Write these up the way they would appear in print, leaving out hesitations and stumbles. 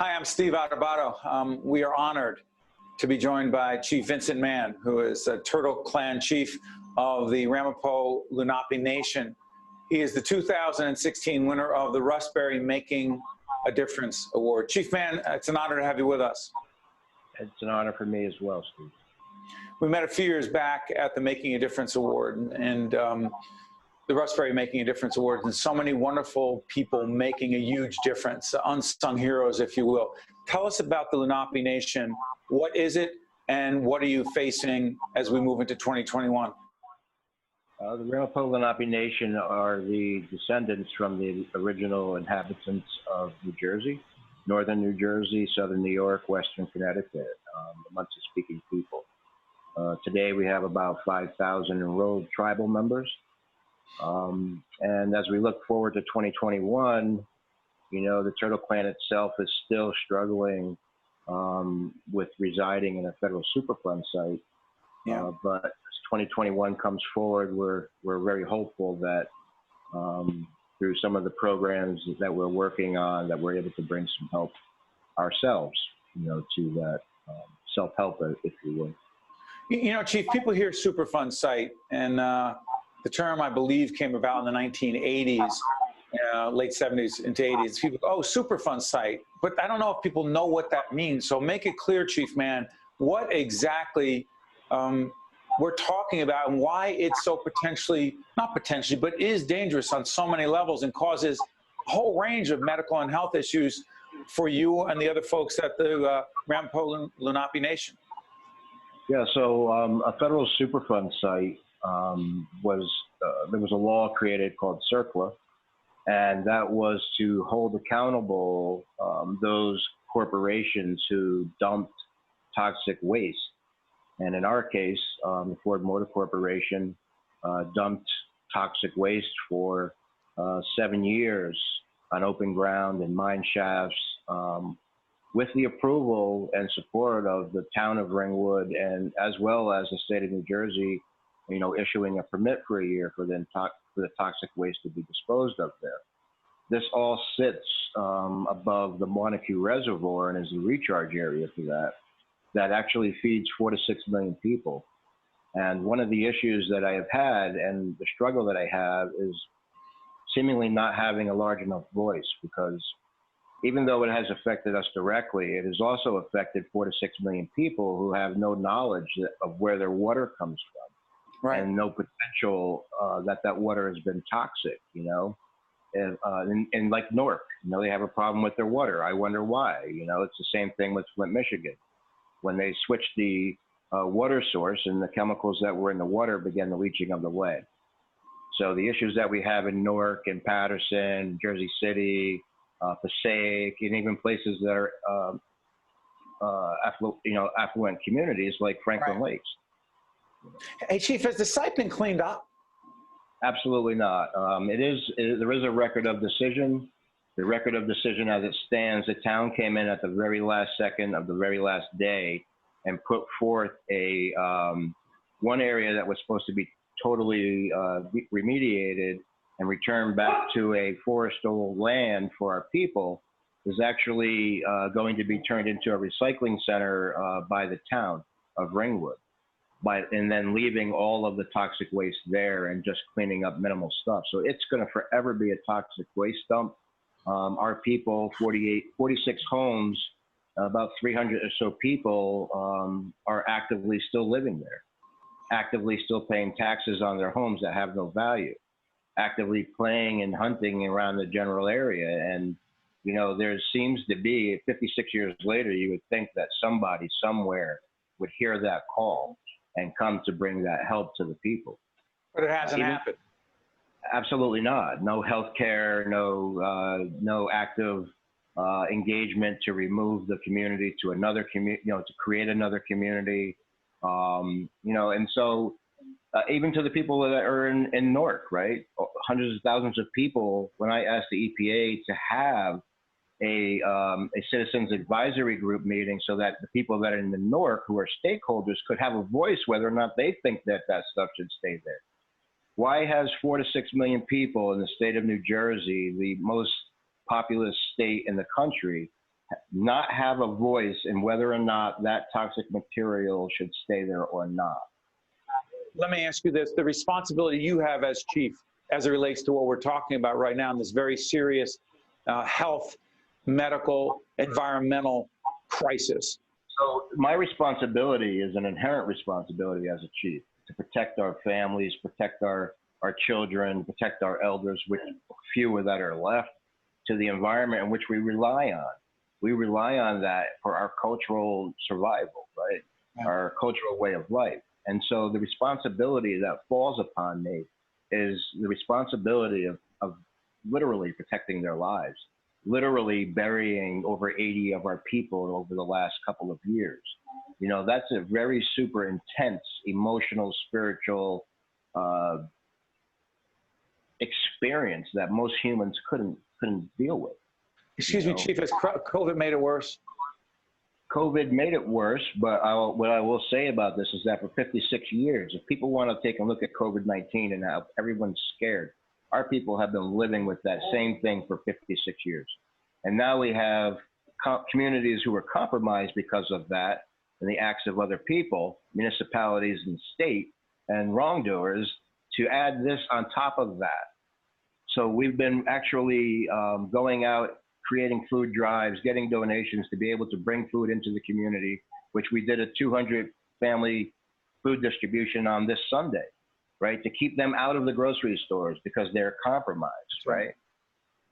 Hi, I'm Steve Adubato. We are honored to be joined by Chief Vincent Mann, who is a Turtle Clan chief of the Ramapough Lunaape Nation. He is the 2016 winner of the Russ Berrie Making a Difference Award. Chief Mann, it's an honor to have you with us. It's an honor for me as well, Steve. We met a few years back at the Making a Difference Award and the Russ Berrie Making a Difference Award, and so many wonderful people making a huge difference, unsung heroes, if you will. Tell us about the Lunaape Nation. What is it, and what are you facing as we move into 2021? The Ramapough Lunaape Nation are the descendants from the original inhabitants of New Jersey, northern New Jersey, southern New York, western Connecticut, the Muncie-speaking people. Today we have about 5,000 enrolled tribal members. And as we look forward to 2021, you know, the Turtle Clan itself is still struggling with residing in a federal Superfund site. Yeah. But as 2021 comes forward, we're very hopeful that through some of the programs that we're working on, that we're able to bring some help ourselves, you know, to that self-help, if you will. You know, Chief, people hear Superfund site, and the term, I believe, came about in the 1980s, late 70s into 80s. People go, oh, Superfund site. But I don't know if people know what that means. So make it clear, Chief Mann, what exactly we're talking about and why it's so potentially, not potentially, but is dangerous on so many levels and causes a whole range of medical and health issues for you and the other folks at the Ramapough Lunaape Nation. Yeah, so a federal Superfund site there was a law created called CERCLA, and that was to hold accountable those corporations who dumped toxic waste. And in our case, the Ford Motor Corporation dumped toxic waste for 7 years on open ground and mine shafts, with the approval and support of the town of Ringwood, and as well as the state of New Jersey, you know, issuing a permit for a year for the toxic waste to be disposed of there. This all sits above the Montague Reservoir and is the recharge area for that actually feeds 4 to 6 million people. And one of the issues that I have had and the struggle that I have is seemingly not having a large enough voice, because even though it has affected us directly, it has also affected 4 to 6 million people who have no knowledge of where their water comes from, right, and no potential that water has been toxic, you know. And like Newark, you know, they have a problem with their water. I wonder why. You know, it's the same thing with Flint, Michigan. When they switched the water source and the chemicals that were in the water began the leaching of the lead. So the issues that we have in Newark and Patterson, Jersey City, Passaic, and even places that are affluent communities like Franklin Lakes. Hey, Chief, has the site been cleaned up? Absolutely not. There is a record of decision. The record of decision as it stands, the town came in at the very last second of the very last day and put forth a one area that was supposed to be totally remediated and returned back to a forestal land for our people is actually going to be turned into a recycling center by the town of Ringwood, and then leaving all of the toxic waste there and just cleaning up minimal stuff. So it's going to forever be a toxic waste dump. Our people, 46 homes, about 300 or so people are actively still living there, actively still paying taxes on their homes that have no value, actively playing and hunting around the general area. And, you know, there seems to be, 56 years later, you would think that somebody somewhere would hear that call and come to bring that help to the people. But it hasn't happened. Absolutely not. No health care, no active engagement to remove the community to another community, you know, to create another community. You know, and so even to the people that are in Newark, right? Hundreds of thousands of people, when I asked the EPA to have a citizens advisory group meeting so that the people that are in the Newark who are stakeholders could have a voice whether or not they think that stuff should stay there. Why has 4 to 6 million people in the state of New Jersey, the most populous state in the country, not have a voice in whether or not that toxic material should stay there or not. Let me ask you this, the responsibility you have as chief as it relates to what we're talking about right now in this very serious health, medical, environmental crisis. So my responsibility is an inherent responsibility as a chief to protect our families, protect our children, protect our elders, which few that are left, to the environment in which we rely on. We rely on that for our cultural survival, right? Yeah. Our cultural way of life. And so the responsibility that falls upon me is the responsibility of literally protecting their lives, literally burying over 80 of our people over the last couple of years. You know, that's a very super intense, emotional, spiritual experience that most humans couldn't deal with. Excuse me, Chief, has COVID made it worse? COVID made it worse, but what I will say about this is that for 56 years, if people want to take a look at COVID-19 and how everyone's scared, our people have been living with that same thing for 56 years. And now we have communities who are compromised because of that and the acts of other people, municipalities and state and wrongdoers, to add this on top of that. So we've been actually going out, creating food drives, getting donations to be able to bring food into the community, which we did a 200 family food distribution on this Sunday, right? To keep them out of the grocery stores because they're compromised, right?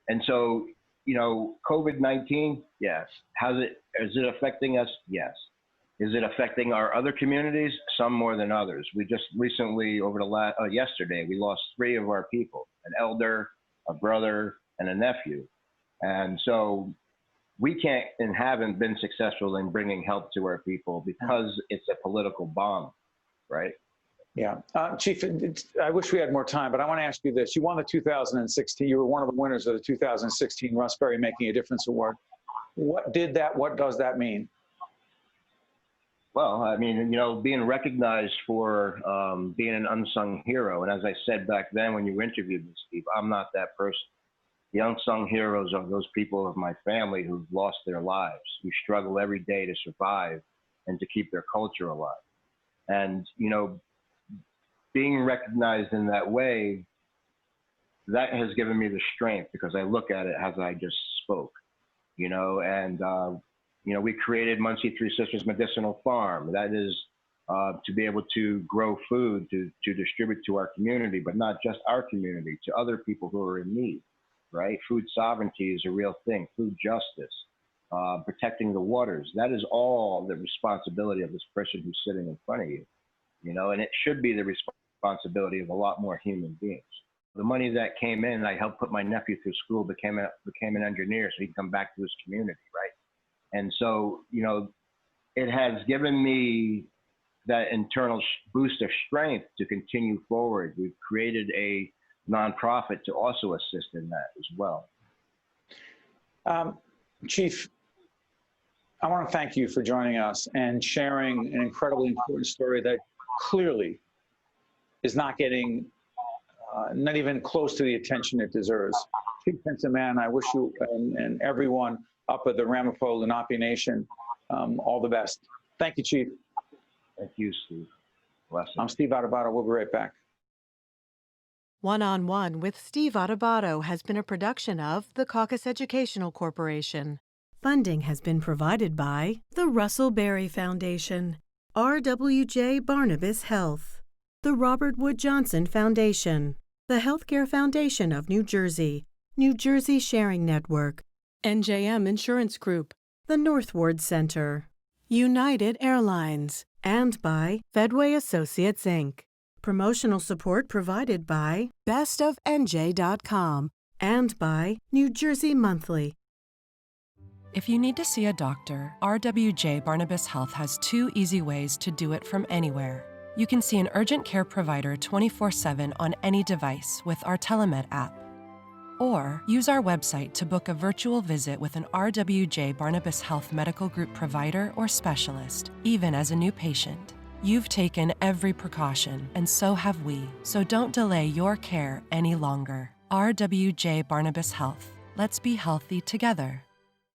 And so, you know, COVID-19, yes. Is it affecting us? Yes. Is it affecting our other communities? Some more than others. We just recently, over the yesterday, we lost 3 of our people, an elder, a brother, and a nephew. And so we can't and haven't been successful in bringing help to our people because it's a political bomb, right? Yeah. Chief, I wish we had more time, but I want to ask you this. You won the 2016, you were one of the winners of the 2016 Russ Berrie Making a Difference Award. What does that mean? Well, I mean, you know, being recognized for being an unsung hero. And as I said back then when you interviewed me, Steve, I'm not that person. The unsung heroes are those people of my family who've lost their lives, who struggle every day to survive and to keep their culture alive. And, you know, being recognized in that way, that has given me the strength because I look at it as I just spoke, you know, and, you know, we created Muncie Three Sisters Medicinal Farm. That is to be able to grow food to distribute to our community, but not just our community, to other people who are in need. Right? Food sovereignty is a real thing. Food justice, protecting the waters. That is all the responsibility of this person who's sitting in front of you, you know, and it should be the responsibility of a lot more human beings. The money that came in, I helped put my nephew through school, became an engineer so he can come back to his community, right? And so, you know, it has given me that internal boost of strength to continue forward. We've created a nonprofit to also assist in that as well. Chief, I want to thank you for joining us and sharing an incredibly important story that clearly is not getting not even close to the attention it deserves. Chief Vincent Mann, I wish you and everyone up at the Ramapough Lunaape Nation all the best. Thank you, Chief. Thank you, Steve. Blessings. I'm Steve Adubato. We'll be right back. One-on-One with Steve Adubato has been a production of the Caucus Educational Corporation. Funding has been provided by the Russell Berrie Foundation, RWJ Barnabas Health, the Robert Wood Johnson Foundation, the Healthcare Foundation of New Jersey, New Jersey Sharing Network, NJM Insurance Group, the North Ward Center, United Airlines, and by Fedway Associates, Inc. Promotional support provided by bestofnj.com and by New Jersey Monthly. If you need to see a doctor, RWJ Barnabas Health has 2 easy ways to do it from anywhere. You can see an urgent care provider 24/7 on any device with our Telemed app. Or use our website to book a virtual visit with an RWJ Barnabas Health Medical Group provider or specialist, even as a new patient. You've taken every precaution, and so have we. So don't delay your care any longer. RWJ Barnabas Health. Let's be healthy together.